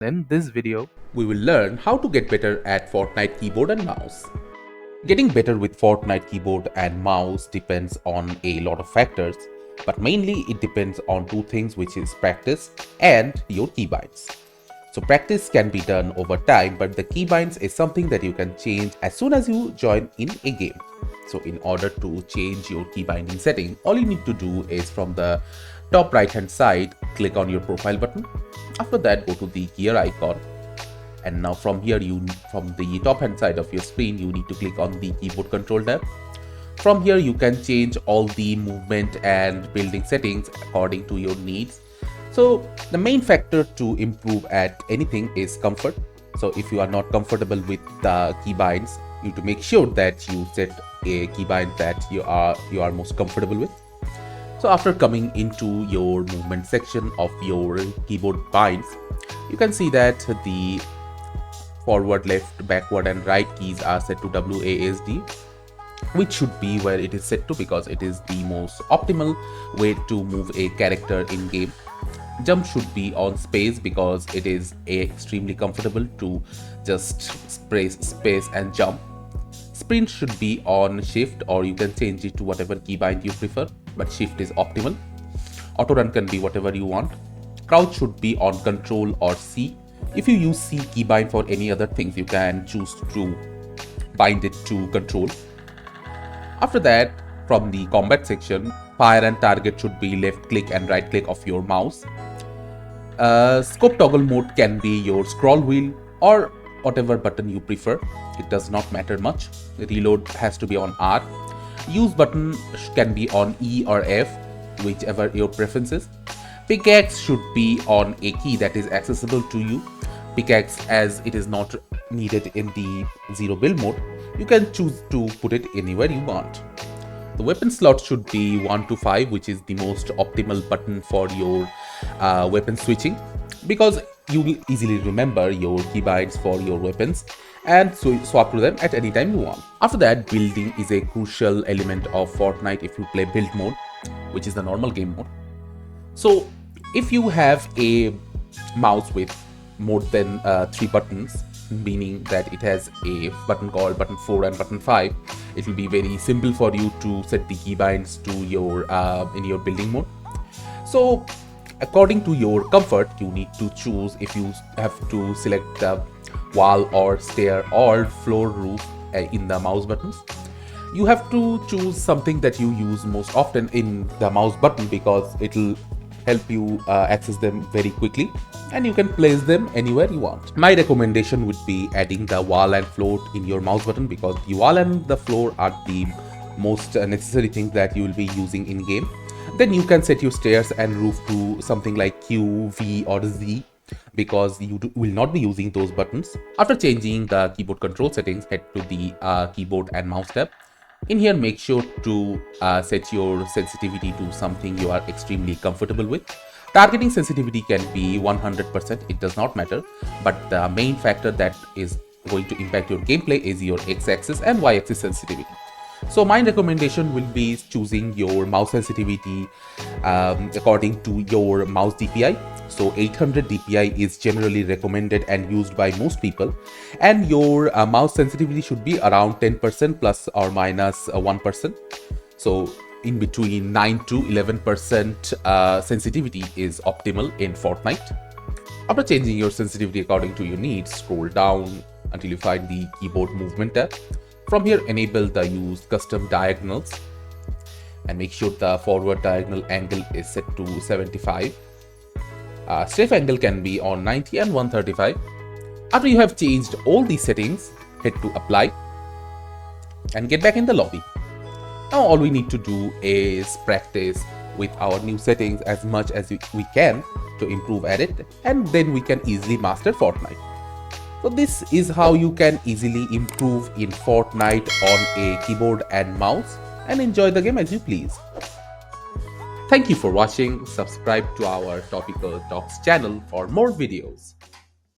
In this video, we will learn how to get better at Fortnite keyboard and mouse. Getting better with Fortnite keyboard and mouse depends on a lot of factors, but mainly it depends on two things, which is practice and your keybinds. So practice can be done over time, but the keybinds is something that you can change as soon as you join in a game. So in order to change your key binding setting, all you need to do is from the top right hand side, click on your profile button. After that, go to the gear icon. And now from here, from the top hand side of your screen, you need to click on the keyboard control tab. From here, you can change all the movement and building settings according to your needs. So the main factor to improve at anything is comfort. So if you are not comfortable with the keybinds, you need to make sure that you set a keybind that you are most comfortable with. So after coming into your movement section of your keyboard binds, you can see that the forward, left, backward and right keys are set to WASD, which should be where it is set to because it is the most optimal way to move a character in game. Jump should be on space because it is extremely comfortable to just press space and jump. Sprint should be on shift, or you can change it to whatever keybind you prefer, but shift is optimal. Auto run can be whatever you want. Crouch should be on control or C. If you use C keybind for any other things, you can choose to bind it to control. After that, from the combat section, fire and target should be left click and right click of your mouse. Scope toggle mode can be your scroll wheel or whatever button you prefer. It does not matter much. Reload has to be on R. Use button can be on E or F, whichever your preference is. Pickaxe should be on a key that is accessible to you. Pickaxe, as it is not needed in the zero build mode, you can choose to put it anywhere you want. The weapon slot should be 1 to 5, which is the most optimal button for your weapon switching, because you will easily remember your keybinds for your weapons and swap to them at any time you want. After that, building is a crucial element of Fortnite if you play build mode, which is the normal game mode. So if you have a mouse with more than 3 buttons, meaning that it has a button called button 4 and button 5, it will be very simple for you to set the keybinds to your in your building mode. So according to your comfort, you need to choose if you have to select the wall or stair or floor roof in the mouse buttons. You have to choose something that you use most often in the mouse button because it will help you access them very quickly, and you can place them anywhere you want. My recommendation would be adding the wall and floor in your mouse button because the wall and the floor are the most necessary things that you will be using in game. Then you can set your stairs and roof to something like Q, V or Z because you will not be using those buttons. After changing the keyboard control settings, head to the keyboard and mouse tab. In here, make sure to set your sensitivity to something you are extremely comfortable with. Targeting sensitivity can be 100%, it does not matter, but the main factor that is going to impact your gameplay is your X-axis and Y-axis sensitivity. So my recommendation will be choosing your mouse sensitivity according to your mouse DPI. So 800 DPI is generally recommended and used by most people, and your mouse sensitivity should be around 10% plus or minus 1%. So in between 9 to 11% sensitivity is optimal in Fortnite. After changing your sensitivity according to your needs, scroll down until you find the keyboard movement tab. From here, enable the use custom diagonals and make sure the forward diagonal angle is set to 75. Strafe angle can be on 90 and 135. After you have changed all these settings, hit to apply and get back in the lobby. Now all we need to do is practice with our new settings as much as we can to improve at it, and then we can easily master Fortnite. So this is how you can easily improve in Fortnite on a keyboard and mouse and enjoy the game as you please. Thank you for watching. Subscribe to our Topical Talks channel for more videos.